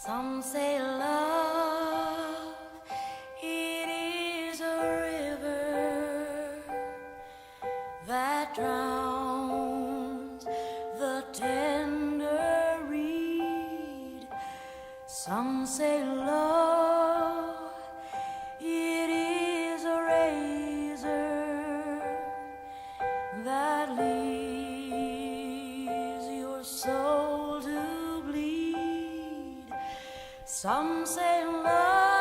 Some say love, it is a river that drowns the tender reed. Some say love, it is a razor that leaves your soul to bleed. Some say love